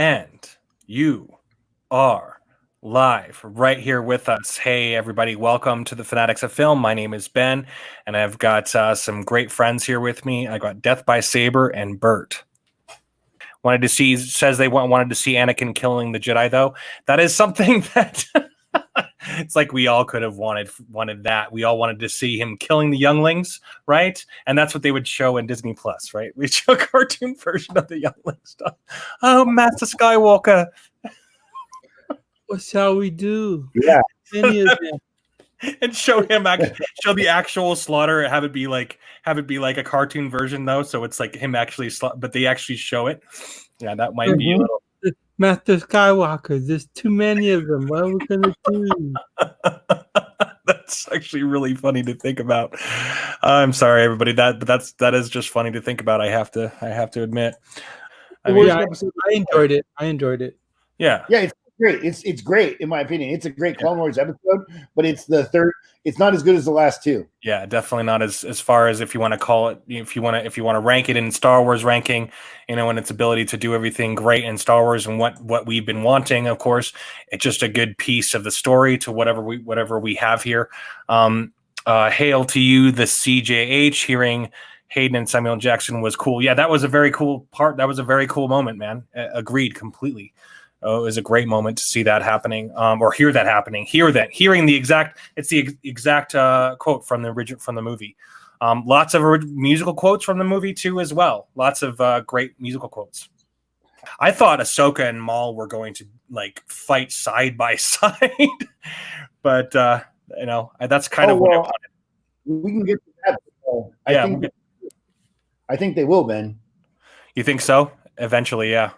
And you are live right here with us. Hey, everybody. Welcome to the Fanatics of Film. My name is Ben, and I've got some great friends here with me. I got Death by Saber and Bert. Wanted to see Anakin killing the Jedi, though. That is something that it's like we all could have wanted that. We all wanted to see him killing the younglings, right? And that's what they would show in Disney Plus, right? We'd show a cartoon version of the youngling stuff. Oh, Master Skywalker. What shall we do? Yeah. And show the actual slaughter. Have it be like a cartoon version though, so it's like him actually but they actually show it. Yeah, that might be a little. Master Skywalker, there's too many of them. What are we gonna do? That's actually really funny to think about. I'm sorry, everybody. That is just funny to think about. I have to admit. I enjoyed it. Yeah. Yeah, it's great. It's great in my opinion. It's a great Clone Wars episode, but it's the third. It's not as good as the last two. Yeah, definitely not as far as if you want to call it. If you want to rank it in Star Wars ranking, and its ability to do everything great in Star Wars and what we've been wanting. Of course, it's just a good piece of the story to whatever we have here. Hail to you, the CJH. Hearing Hayden and Samuel Jackson was cool. Yeah, that was a very cool part. That was a very cool moment, man. Agreed completely. Oh, it was a great moment to see that happening, or hear that happening. Hearing the exact quote from the movie. Lots of musical quotes from the movie too, as well. Lots of great musical quotes. I thought Ahsoka and Maul were going to fight side by side, but that's kind of what I wanted. We can get to that. I think they will, Ben. You think so? Eventually, yeah,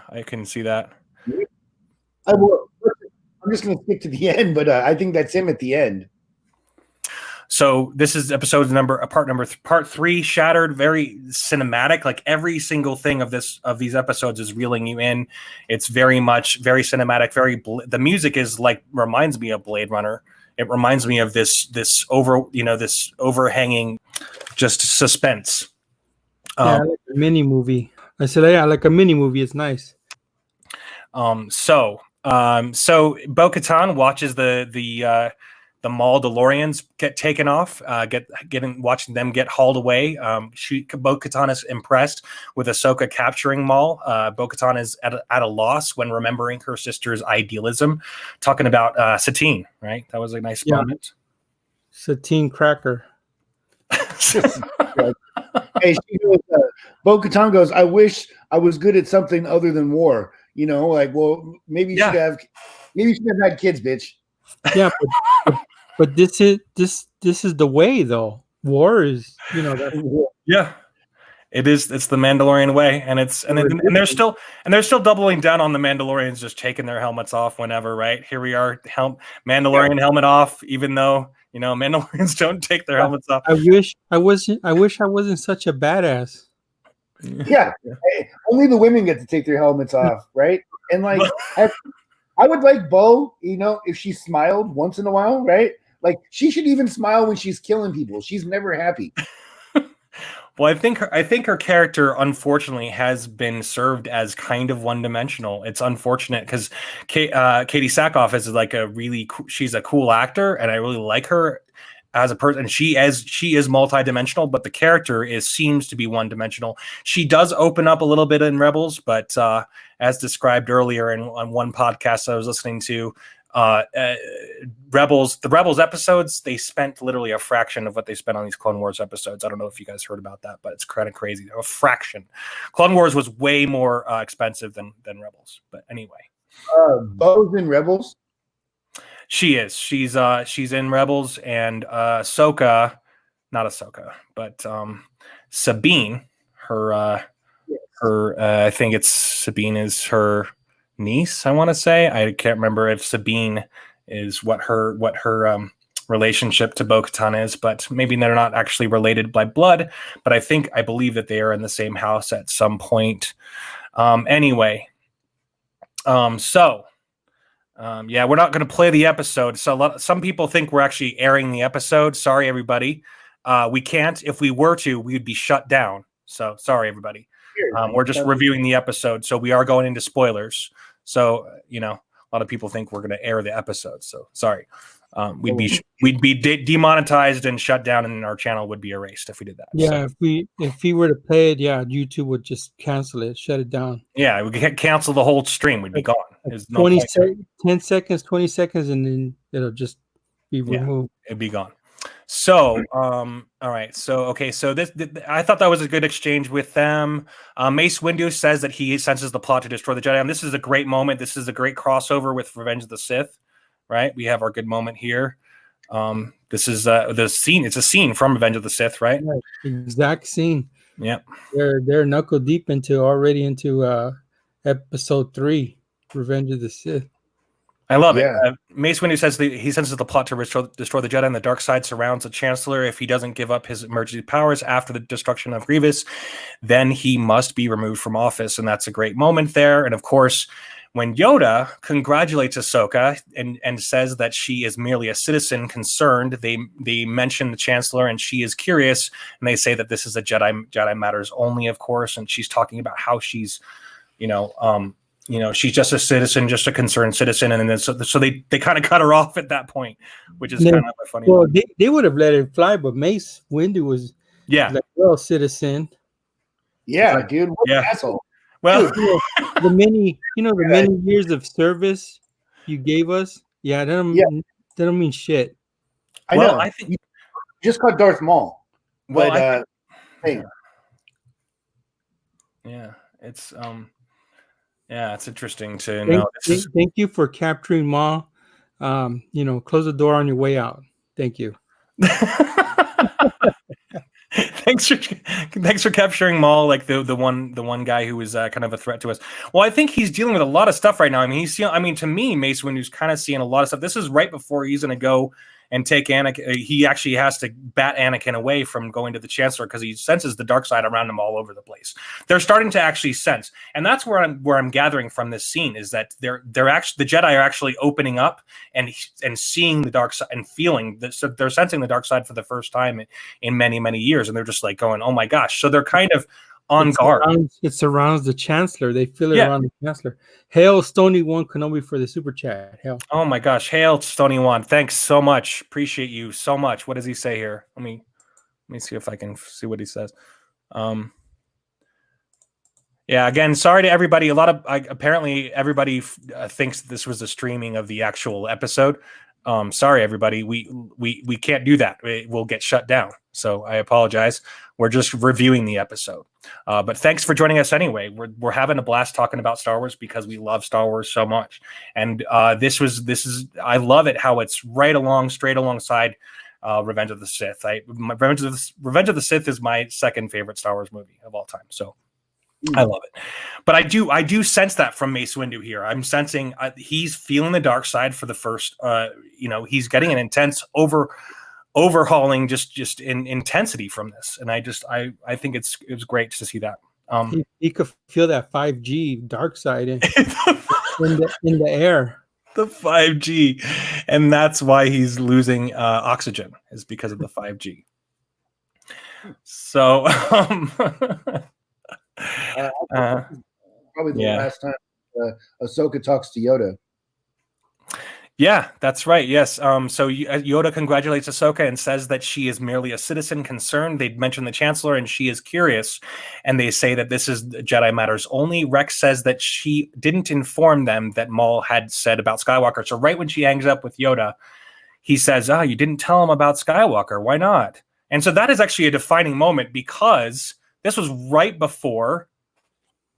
I can see that. I will. I'm just going to stick to the end, but I think that's him at the end. So this is part 3, Shattered, very cinematic. Like every single thing of these episodes is reeling you in. It's very much very cinematic. The music is reminds me of Blade Runner. It reminds me of this overhanging just suspense. Yeah, like a mini movie. I said, yeah, like a mini movie. It's nice. So Bo-Katan watches the Maul DeLoreans get taken off, watching them get hauled away. Bo-Katan is impressed with Ahsoka capturing Maul. Bo-Katan is at a loss when remembering her sister's idealism, talking about Satine, right? That was a nice moment. Satine cracker. Hey, Bo-Katan goes, I wish I was good at something other than war. Well, maybe you should have had kids, bitch. Yeah, but this is the way though. War is, that's war. Yeah. It is. It's the Mandalorian way, and they're still doubling down on the Mandalorians just taking their helmets off whenever. Right here we are, Mandalorian helmet off, even though Mandalorians don't take their helmets off. I wish I wasn't such a badass. Yeah, hey, only the women get to take their helmets off, right? And I would like Bo, if she smiled once in a while, right? Like she should even smile when she's killing people. She's never happy. Well, I think her character, unfortunately, has been served as kind of one-dimensional. It's unfortunate because Katie Sackhoff is she's a cool actor, and I really like her as a person. She is multi-dimensional, but the character seems to be one-dimensional. She does open up a little bit in Rebels, but as described earlier on one podcast I was listening to, the Rebels episodes, they spent literally a fraction of what they spent on these Clone Wars episodes. I don't know if you guys heard about that, but it's kind of crazy. A fraction. Clone Wars was way more expensive than Rebels. But anyway, Bo's in Rebels. She is. She's in Rebels, and Ahsoka, not Ahsoka, but Sabine. Her I think it's Sabine is her niece. I want to say. I can't remember if Sabine is what her relationship to Bo-Katan is, but maybe they're not actually related by blood. But I believe that they are in the same house at some point. Anyway, yeah, we're not going to play the episode. So some people think we're actually airing the episode. Sorry, everybody. We can't. If we were to, we'd be shut down. So sorry, everybody. We're just reviewing the episode, so we are going into spoilers. So a lot of people think we're going to air the episode. So sorry, we'd be demonetized and shut down, and our channel would be erased if we did that. Yeah, if we were to play it, YouTube would just cancel it, shut it down. Yeah, we could cancel the whole stream. We'd be gone. There's no 10 seconds, 20 seconds, and then it'll just be removed. It'd be gone. So, all right. So this I thought that was a good exchange with them. Mace Windu says that he senses the plot to destroy the Jedi, and this is a great moment. This is a great crossover with Revenge of the Sith, right? We have our good moment here. This is the scene. It's a scene from Revenge of the Sith, right? Exact scene. Yep. They're knuckle deep into episode 3, Revenge of the Sith. I love it. Mace Windu says he senses the plot to destroy the Jedi, and the dark side surrounds the Chancellor. If he doesn't give up his emergency powers after the destruction of Grievous, then he must be removed from office. And that's a great moment there. And of course, when Yoda congratulates Ahsoka and says that she is merely a citizen concerned, they mention the Chancellor, and she is curious, and they say that this is a Jedi matters only, of course. And she's talking about how she's, she's just a citizen, just a concerned citizen, and then so they kind of cut her off at that point, which is kind of a funny. Well, they would have let it fly, but Mace Windu was like, well, citizen. Yeah, dude, what an asshole. Well, dude, the many years of service you gave us, that don't mean shit. I know. I think you just caught Darth Maul. Well, but, hey. Yeah, it's it's interesting to know. Thank you for capturing Maul. Close the door on your way out. Thank you. Thanks for capturing Maul, like the one guy who was kind of a threat to us. Well, I think he's dealing with a lot of stuff right now. I mean, to me, Mace Windu's kind of seeing a lot of stuff. This is right before he's going to go and take Anakin. He actually has to bat Anakin away from going to the Chancellor because he senses the dark side around him all over the place. They're starting to actually sense, and that's where I'm gathering from this scene is that they're actually, the Jedi are actually opening up and seeing the dark side and feeling that. So they're sensing the dark side for the first time in many, many years, and they're just like going, "Oh my gosh!" So they're kind of on guard. It surrounds the Chancellor. They feel it around the Chancellor. Hail Stony One Kenobi for the super chat. Hail. Oh my gosh. Hail Stony One. Thanks so much. Appreciate you so much. What does he say here? Let me see if I can see what he says. Again, sorry to everybody. Apparently everybody thinks this was a streaming of the actual episode. Sorry, everybody. We can't do that. We'll get shut down. So I apologize. We're just reviewing the episode. But thanks for joining us anyway. We're having a blast talking about Star Wars because we love Star Wars so much. And this is I love it how it's straight alongside Revenge of the Sith. Revenge of the Sith is my second favorite Star Wars movie of all time. So I love it. But I do sense that from Mace Windu here. I'm sensing he's feeling the dark side for the first he's getting an intense overhauling just in intensity from this, and I think it's great to see that. He could feel that 5G dark side in the air. The 5G, and that's why he's losing oxygen is because of the 5G. So probably the last time Ahsoka talks to Yoda. Yeah, that's right. Yes. So Yoda congratulates Ahsoka and says that she is merely a citizen concerned. They mention the Chancellor and she is curious, and they say that this is Jedi matters only. Rex says that she didn't inform them that Maul had said about Skywalker. So right when she hangs up with Yoda, he says, "You didn't tell him about Skywalker. Why not?" And so that is actually a defining moment because this was right before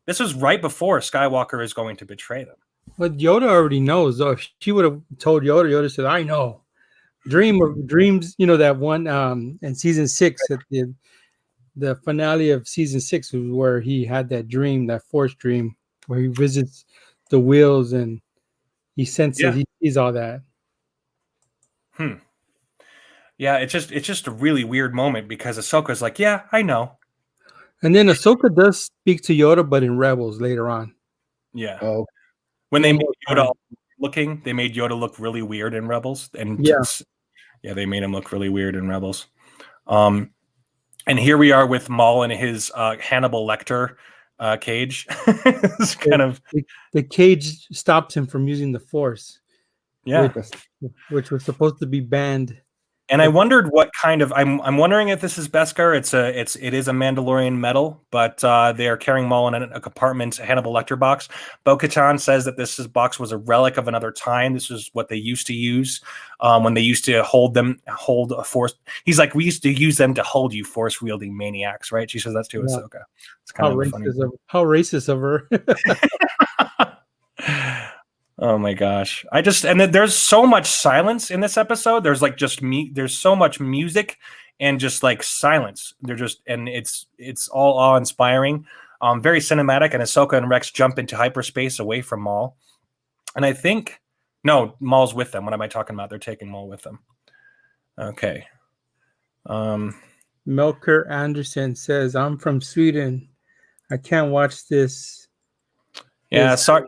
Skywalker is going to betray them. But Yoda already knows, though. If she would have told Yoda, Yoda said, "I know." Dreams, that one in season 6 at the finale of season 6 was where he had that dream, that Force dream, where he visits the wheels and he senses he sees all that. Yeah, it's just a really weird moment because Ahsoka's like, "Yeah, I know." And then Ahsoka does speak to Yoda, but in Rebels later on. Yeah. Oh. When they made Yoda they made Yoda look really weird in Rebels, and they made him look really weird in Rebels. And here we are with Maul and his Hannibal Lecter cage. It's kind of the cage stops him from using the Force, yeah. which was supposed to be banned. And I wondered what kind of I'm wondering if this is Beskar. It is a Mandalorian medal, but they are carrying Maul in a compartment, a Hannibal Lecter box. Bo-Katan says that box was a relic of another time. This is what they used to use when they used to hold a Force. He's like, we used to use them to hold you Force wielding maniacs, right? She says that's to Ahsoka. It's kind of funny. How racist of her. Oh my gosh. And then there's so much silence in this episode. There's like there's so much music and just like silence. And it's all awe-inspiring. Very cinematic, and Ahsoka and Rex jump into hyperspace away from Maul. And I think Maul's with them. What am I talking about? They're taking Maul with them. Okay. Melker Anderson says, I'm from Sweden. I can't watch this. Yeah, sorry.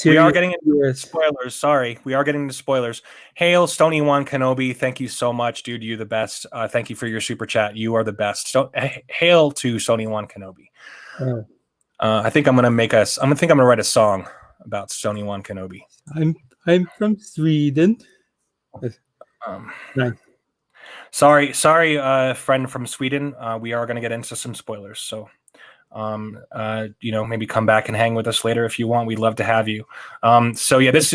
We are getting into spoilers. Sorry, we are getting into spoilers. Hail, Stony One Kenobi. Thank you so much, dude. You're the best. Thank you for your super chat. You are the best. So, hail to Stony One Kenobi. Oh. I think I'm gonna write a song about Stony One Kenobi. I'm from Sweden. Nice. Sorry, friend from Sweden. We are gonna get into some spoilers. So. Maybe come back and hang with us later if you want. We'd love to have you. So yeah, there's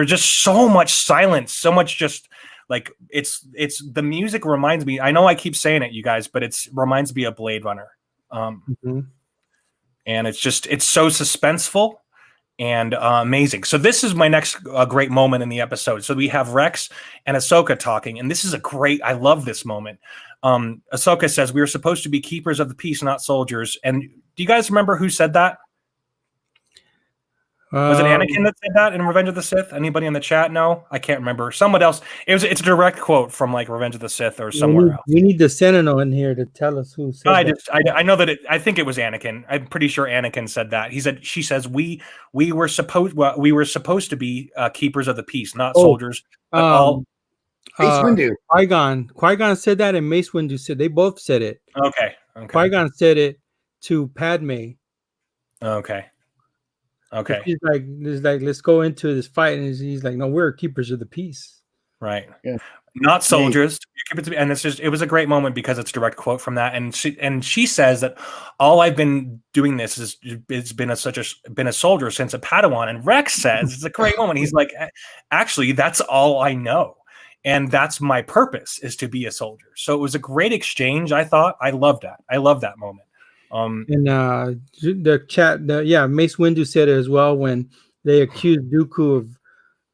just so much silence, so much just like it's the music reminds me. I know I keep saying it, you guys, but it reminds me of Blade Runner. And it's so suspenseful and amazing. So this is my next great moment in the episode. So we have Rex and Ahsoka talking, and this is I love this moment. Ahsoka says, we were supposed to be keepers of the peace, not soldiers. And do you guys remember who said that? Was it Anakin that said that in Revenge of the Sith? Anybody in the chat? No, I can't remember. Someone else. It's a direct quote from like Revenge of the Sith or somewhere else. We need the Sentinel in here to tell us who said that. I know that I think it was Anakin. I'm pretty sure Anakin said that. She says we were supposed to be keepers of the peace, not soldiers. But Mace Windu. Qui-Gon said that, and Mace Windu said they both said it. Okay. Qui-Gon said it to Padme. Okay. He's like, let's go into this fight, and he's like, no, we're keepers of the peace. Right. Yeah. Not soldiers. And it was a great moment because it's a direct quote from that. And she says that all I've been doing this is been a soldier since a Padawan. And Rex says it's a great moment. He's like, actually, that's all I know. And that's my purpose, is to be a soldier. So it was a great exchange. I thought. I loved that. I love that moment. And the chat, Mace Windu said it as well when they accused Dooku of,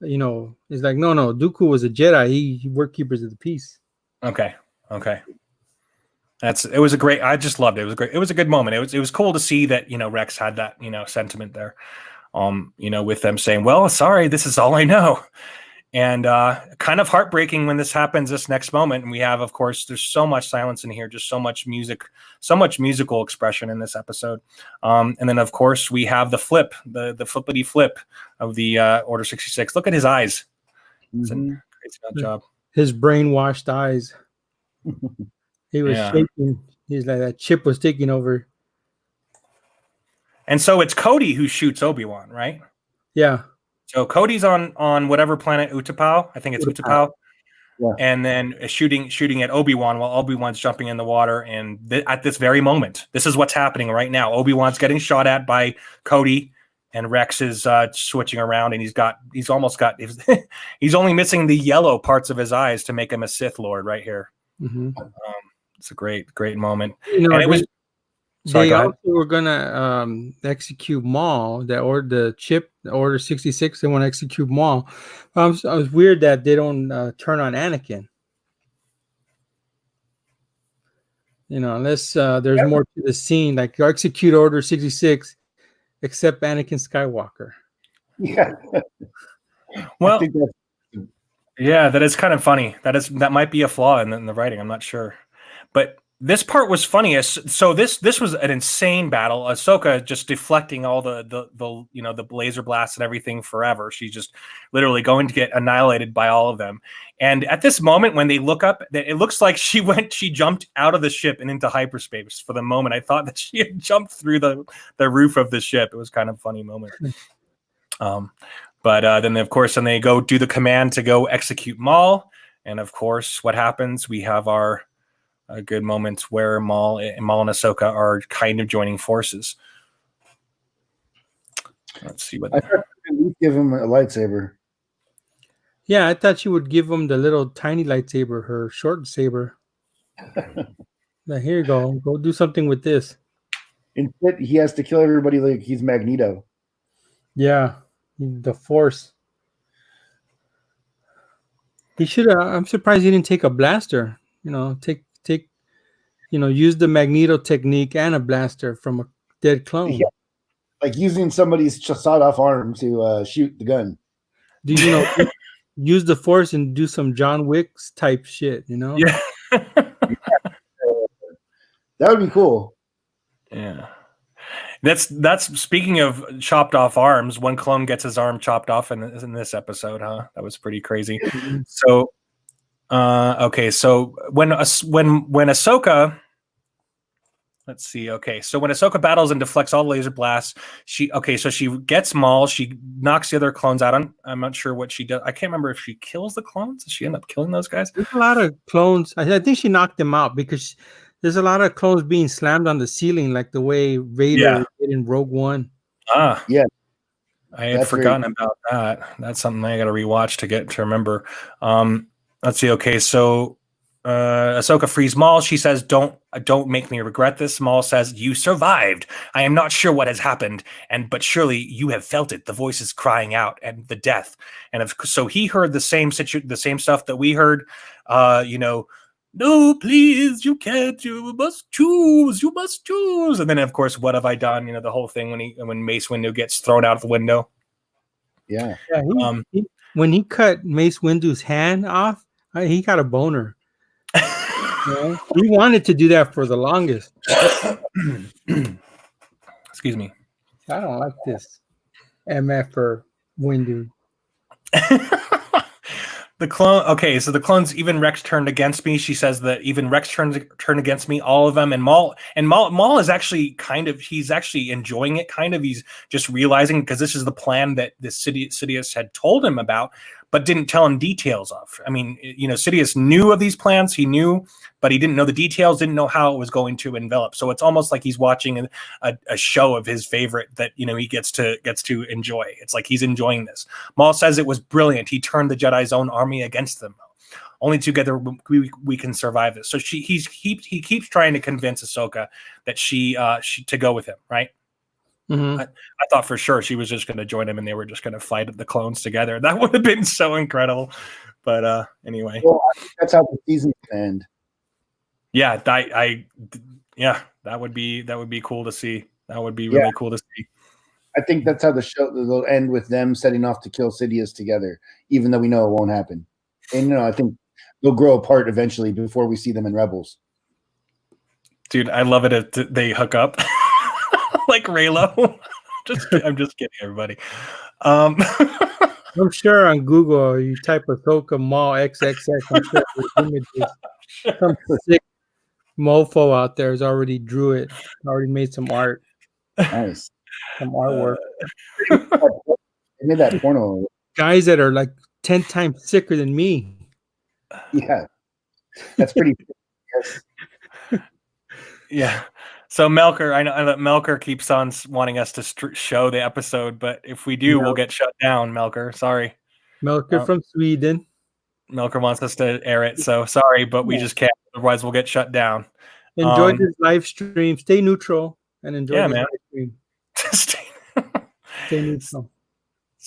it's like, no, Dooku was a Jedi. He worked keepers of the peace. Okay. It was a great. I just loved it. It was great. It was a good moment. It was cool to see that Rex had that sentiment there, with them saying, well, sorry, this is all I know. And kind of heartbreaking when this happens, this next moment. And we have, of course, there's so much silence in here, just so much music, so much musical expression in this episode. And then, of course, we have the flip, the flippity flip of the Order 66. Look at his eyes. It's a great job. His brainwashed eyes. He was shaking. He's like, that chip was taking over. And so it's Cody who shoots Obi-Wan, right? Yeah. So Cody's on whatever planet, Utapau. I think it's Utapau. Yeah. And then shooting at Obi-Wan while Obi-Wan's jumping in the water. And at this very moment, this is what's happening right now. Obi-Wan's getting shot at by Cody, and Rex is switching around, and he's only missing the yellow parts of his eyes to make him a Sith Lord right here. Mm-hmm. It's a great moment. And it was. Sorry, they also were gonna execute Maul. The Order 66. They want to execute Maul. I was weird that they don't turn on Anakin. Unless there's more to the scene, like execute Order 66, except Anakin Skywalker. Yeah. Well, that is kind of funny. That might be a flaw in the writing. I'm not sure, but this part was funny. So this was an insane battle. Ahsoka just deflecting all the the laser blasts and everything forever. She's just literally going to get annihilated by all of them. And at this moment, when they look up, it looks like she jumped out of the ship and into hyperspace. For the moment, I thought that she had jumped through the roof of the ship. It was kind of a funny moment. But then of course, then they go do the command to go execute Maul. And of course, what happens? We have our a good moment where Maul and Ahsoka are kind of joining forces. Let's see what. I thought you'd give him a lightsaber. Yeah, I thought she would give him the little tiny lightsaber, her short saber. Now, here you go. Go do something with this. Instead, he has to kill everybody like he's Magneto. Yeah, the Force. He should have. I'm surprised he didn't take a blaster. Use the Magneto technique and a blaster from a dead clone. Yeah. Like using somebody's sawed-off arm to shoot the gun. Do use the Force and do some John Wick's type shit? Yeah. That would be cool. Yeah. That's speaking of chopped off arms. One clone gets his arm chopped off in this episode, huh? That was pretty crazy. So, okay. So when Ahsoka, let's see. Okay, so when Ahsoka battles and deflects all the laser blasts, she gets Maul. She knocks the other clones out. I'm not sure what she does. I can't remember if she kills the clones. Does she end up killing those guys? There's a lot of clones. I think she knocked them out because there's a lot of clones being slammed on the ceiling, like the way Vader did in Rogue One. Yeah. I had forgotten about that. That's something I got to rewatch to get to remember. Let's see. Okay, so Ahsoka frees Maul. She says, "Don't make me regret this." Maul says, "You survived. I am not sure what has happened, but surely you have felt it. The voices crying out and the death." And so he heard the same stuff that we heard. No, please, you can't. You must choose. You must choose. And then, of course, what have I done? The whole thing when Mace Windu gets thrown out the window. Yeah. When he cut Mace Windu's hand off, he got a boner. He wanted to do that for the longest. Excuse me. I don't like this MF or Windu. The clone. Okay, so the clones. Even Rex turned against me. She says that even Rex turned against me. All of them. And Maul is actually he's actually enjoying it. He's just realizing, because this is the plan that the Sidious had told him about, but didn't tell him details of. I mean, Sidious knew of these plans. He knew, but he didn't know the details. Didn't know how it was going to envelop. So it's almost like he's watching a show of his favorite that he gets to enjoy. It's like he's enjoying this. Maul says it was brilliant. He turned the Jedi's own army against them. Only together we can survive this. So he keeps trying to convince Ahsoka that she to go with him, right? Mm-hmm. I thought for sure she was just going to join him and they were just going to fight the clones together. That would have been so incredible. But anyway, well, I think that's how the season ends. Yeah, that would be cool to see. That would be really cool to see. I think that's how the show will end, with them setting off to kill Sidious together, even though we know it won't happen. And I think they'll grow apart eventually before we see them in Rebels. Dude, I love it if they hook up like Raylo. I'm just kidding, everybody. I'm sure on Google you type Ahsoka Maul XXX. I'm sure there's images. Some sick mofo out there has already drew it. Already made some art. Nice. Some artwork. They made that porno. Guys that are like 10 times sicker than me. Yeah. That's pretty. Yes. Yeah. So Melker, I know that Melker keeps on wanting us to show the episode, but if we do, we'll get shut down. Melker, sorry. Melker from Sweden. Melker wants us to air it, so sorry, but we just can't. Otherwise, we'll get shut down. Enjoy this live stream. Stay neutral and enjoy the live stream. Stay neutral.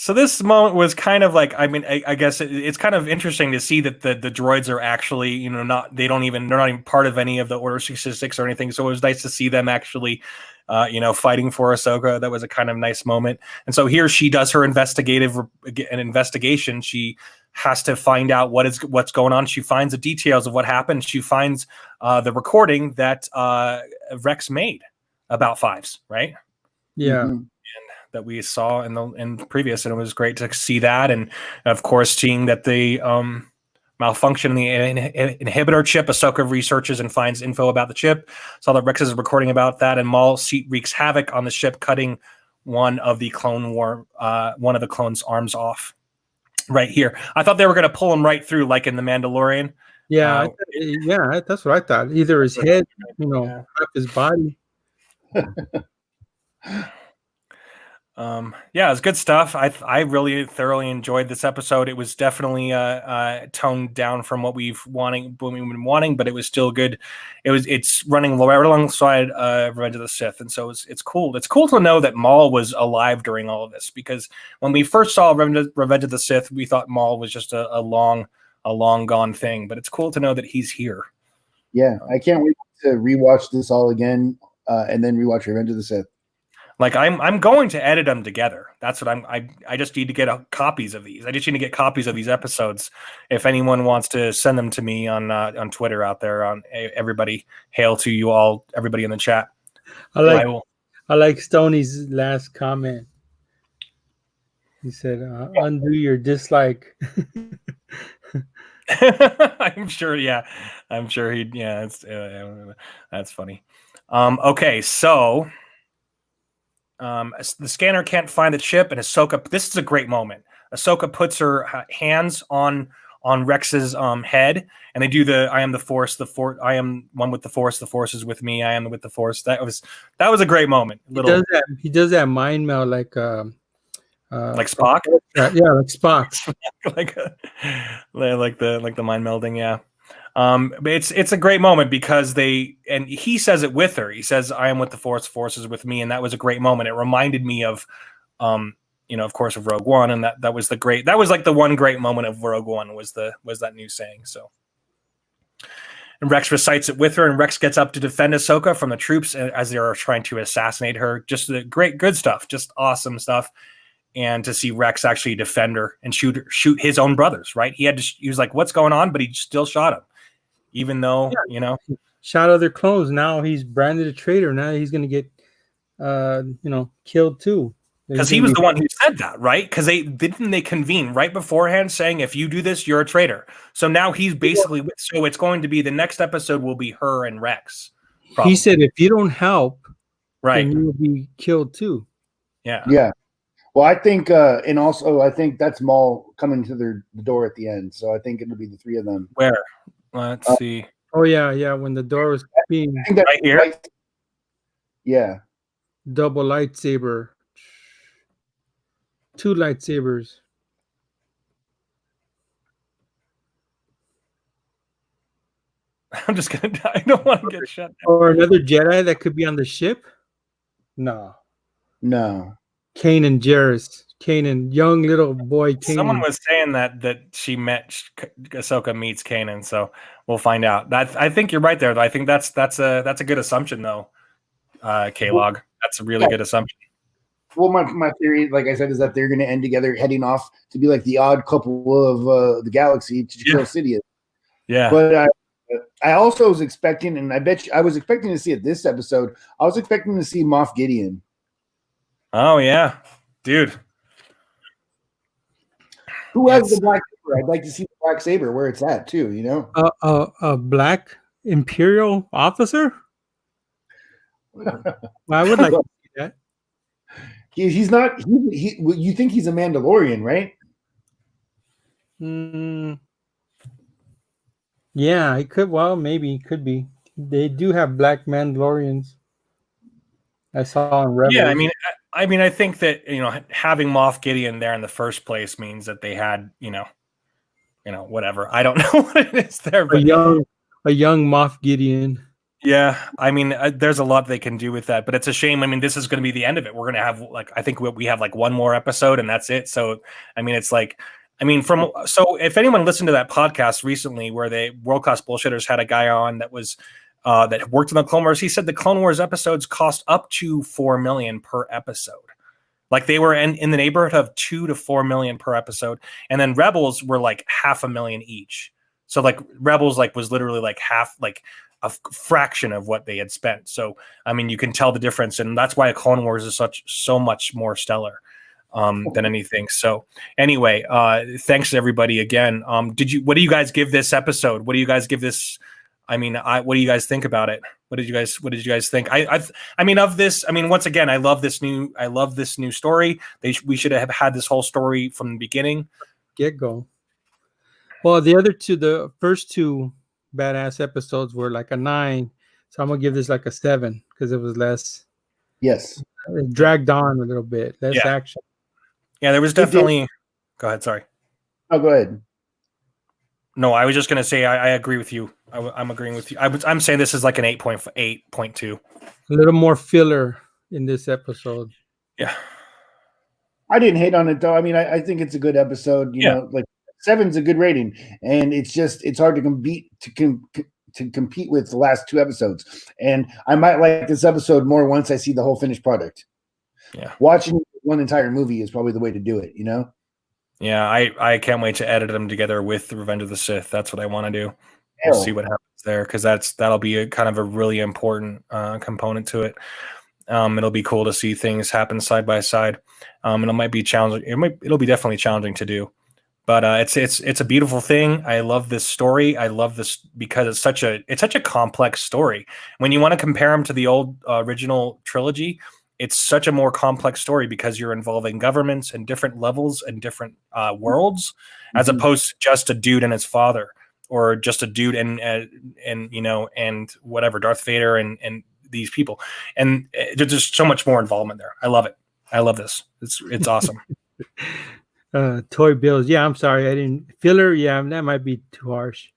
So this moment was kind of like, I mean, I guess it's kind of interesting to see that the droids are actually, you know, they're not even part of any of the Order 66 or anything. So it was nice to see them actually, you know, fighting for Ahsoka. That was a kind of nice moment. And so here she does her investigation. She has to find out what's going on. She finds the details of what happened. She finds the recording that Rex made about Fives, right? Yeah. Mhm. That we saw in the previous, and it was great to see that, and of course seeing that the malfunction in the inhibitor chip. Ahsoka researches and finds info about the chip. Saw that Rex is recording about that, and Maul wreaks havoc on the ship, cutting one of the clone's arms off. Right here, I thought they were going to pull him right through, like in the Mandalorian. Yeah, yeah, that's what I thought. Either his head, half his body. Yeah, it was good stuff. I really thoroughly enjoyed this episode. It was definitely toned down from what we've been wanting, but it was still good. It's running right alongside Revenge of the Sith, and so it's cool. It's cool to know that Maul was alive during all of this, because when we first saw Revenge of the Sith, we thought Maul was just a long gone thing. But it's cool to know that he's here. Yeah, I can't wait to rewatch this all again, and then rewatch Revenge of the Sith. Like I'm going to edit them together. That's what I just need to get copies of these. I just need to get copies of these episodes. If anyone wants to send them to me on Twitter out there, on everybody, hail to you all, everybody in the chat. I like Stoney's last comment. He said, "Undo your dislike." I'm sure. Yeah, I'm sure he'd. Yeah, that's funny. Okay, so. The scanner can't find the chip, and Ahsoka. This is a great moment. Ahsoka puts her hands on Rex's head, and they do the "I am the Force." I am one with the Force. The Force is with me. I am with the Force. That was a great moment. He does that mind meld like Spock. Yeah, like Spock. like the mind melding. Yeah. But it's a great moment because he says it with her. He says, "I am with the Force, Force is with me," and that was a great moment. It reminded me of, of course, of Rogue One, and that was like the one great moment of Rogue One was that new saying. So, and Rex recites it with her, and Rex gets up to defend Ahsoka from the troops as they are trying to assassinate her. Just the good stuff, just awesome stuff. And to see Rex actually defend her and shoot his own brothers, right? He was like, "What's going on?" But he still shot him. Even though, shot other clones. Now he's branded a traitor. Now he's going to get, killed too. Because he was the one who said that, right? Because they convene right beforehand saying, if you do this, you're a traitor. So now he's basically, so it's going to be the next episode will be her and Rex. Probably. He said, if you don't help, right, then you'll be killed too. Yeah. Yeah. Well, I think, and also I think that's Maul coming to the door at the end. So I think it'll be the three of them. Where? Let's see. Oh yeah. When the door was being right here. Yeah. Double lightsaber. 2 lightsabers. I'm just gonna die. I don't want to get shot down. Or another Jedi that could be on the ship. No. Kanan Jarrus. Kanan, young little boy Kanan. Someone was saying that Ahsoka meets Kanan, so we'll find out. I think you're right there, though. I think that's a good assumption, though, K-Log. That's a really good assumption. Well, my theory, like I said, is that they're going to end together, heading off to be like the odd couple of the galaxy to kill Sidious. Yeah. But I also was expecting, and I bet you, I was expecting to see it this episode. I was expecting to see Moff Gideon. Oh yeah, dude. Who has the black saber? I'd like to see the black saber where it's at too. A black Imperial officer. Well, I would like to see that. He's not. You think he's a Mandalorian, right? Yeah, it could. Well, maybe it could be. They do have black Mandalorians. I saw on Rebels. Yeah, I mean, I think that having Moff Gideon there in the first place means that they had whatever. I don't know what it is there, but a young Moff Gideon. Yeah, I mean, there's a lot they can do with that, but it's a shame. I mean, this is going to be the end of it. We're going to have like, I think we have like one more episode, and that's it. So, I mean, it's like, I mean, so if anyone listened to that podcast recently where they World Class Bullshitters had a guy on that was that worked on the Clone Wars, he said the Clone Wars episodes cost up to $4 million per episode. Like they were in the neighborhood of $2 to $4 million per episode, and then Rebels were like $500,000 each. So like Rebels like was literally like half like a fraction of what they had spent. So I mean, you can tell the difference, and that's why Clone Wars is so much more stellar than anything. So anyway, thanks to everybody again. What do you guys give this episode? What do you guys give this? I mean, what do you guys think about it? What did you guys think? I mean, of this. I mean, once again, I love this new story. We should have had this whole story from the beginning. Get go. Well, the first two badass episodes were like a 9, so I'm gonna give this like a 7 because it was less. Yes, it dragged on a little bit, less action. Yeah, there was definitely. Go ahead. Sorry. Oh, go ahead. No, I was just gonna say I agree with you. I'm agreeing with you. I'm saying this is like an 8.2. A little more filler in this episode. Yeah, I didn't hate on it though. I mean, I think it's a good episode. You know, like 7's a good rating, and it's hard to compete with the last 2 episodes. And I might like this episode more once I see the whole finished product. Yeah, watching one entire movie is probably the way to do it. You know. Yeah, I can't wait to edit them together with Revenge of the Sith. That's what I want to do. We'll see what happens there, because that'll be a kind of a really important component to it. It'll be cool to see things happen side by side. And it might be challenging. It'll be definitely challenging to do, but it's a beautiful thing. I love this story. I love this because it's such a complex story. When you want to compare them to the old original trilogy, it's such a more complex story because you're involving governments and different levels and different worlds, as opposed to just a dude and his father, or just a dude and whatever, Darth Vader and these people. And there's just so much more involvement there. I love it. I love this. It's awesome. Toy Bills. Yeah, I'm sorry. I didn't filler. Yeah, that might be too harsh.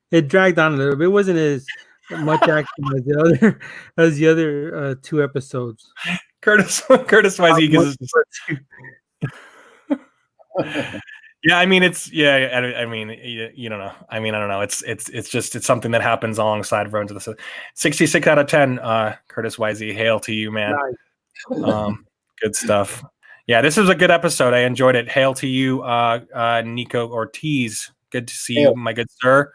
It dragged on a little bit. It wasn't as much action as the other 2 episodes. Curtis Wisey. Yeah, I mean I mean you don't know. I mean I don't know. It's something that happens alongside Revenge of the Sith. 66 out of 10. Curtis Wisey, hail to you, man. Nice. Good stuff. Yeah, this was a good episode. I enjoyed it. Hail to you, Nico Ortiz. Good to see you, my good sir.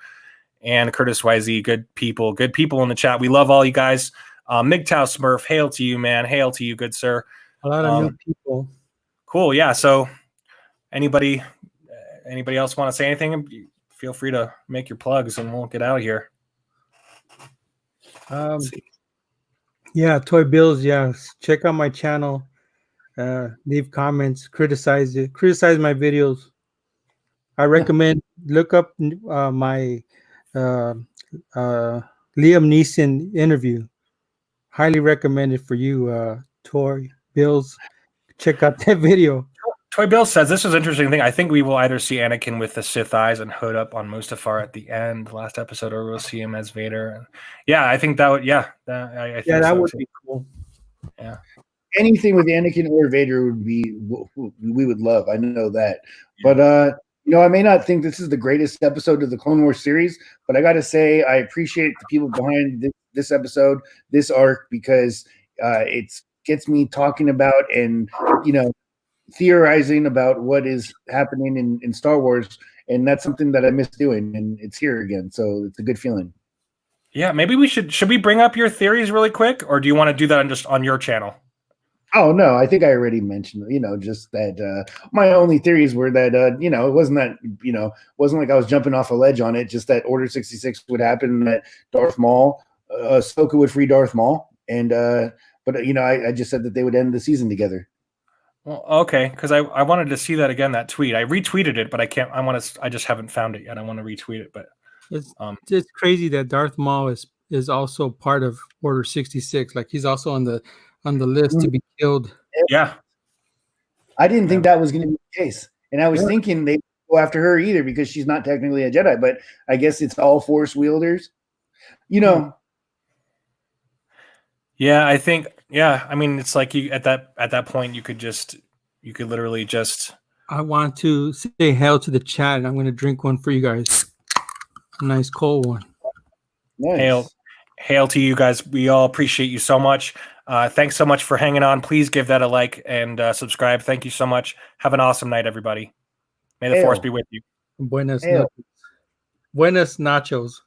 And Curtis Wisey, good people in the chat. We love all you guys. MGTOW Smurf, hail to you, man. Hail to you, good sir. A lot of new people. Cool. Yeah. So anybody else want to say anything? Feel free to make your plugs and we'll get out of here. Yeah, Toy Bills. Yeah. Check out my channel. Leave comments, criticize my videos. I recommend look up my Liam Neeson interview. Highly recommended for you, Toy Bills. Check out that video. Toy Bill says this is an interesting thing. I think we will either see Anakin with the Sith eyes and hood up on Mustafar at the end, last episode, or we'll see him as Vader. Yeah, I think that would. Yeah, I think that would be cool. Yeah, anything with Anakin or Vader would be we would love. I know that, but I may not think this is the greatest episode of the Clone Wars series, but I got to say I appreciate the people behind this episode, this arc, because it gets me talking about and theorizing about what is happening in Star Wars, and that's something that I miss doing, and it's here again, so it's a good feeling. Yeah, maybe we should we bring up your theories really quick, or do you want to do that on your channel? Oh no, I think I already mentioned, just that my only theories were that it wasn't like I was jumping off a ledge on it, just that Order 66 would happen, that Darth Maul, Ahsoka would free Darth Maul, and but I just said that they would end the season together. Well, okay, because I wanted to see that again, that tweet. I retweeted it, but I can't. I just haven't found it yet. I want to retweet it, but it's crazy that Darth Maul is also part of Order 66. Like he's also on the list to be killed. Yeah, I didn't think that was going to be the case, and I was thinking they'd go after her either because she's not technically a Jedi, but I guess it's all Force wielders. Yeah, I think. Yeah, I mean, it's like you at that point you could literally just. I want to say hail to the chat, and I'm going to drink one for you guys. A nice cold one. Nice. Hail to you guys. We all appreciate you so much. Thanks so much for hanging on. Please give that a like and subscribe. Thank you so much. Have an awesome night, everybody. May the Hail. force be with you. Buenas Hail. noches. Buenas nachos.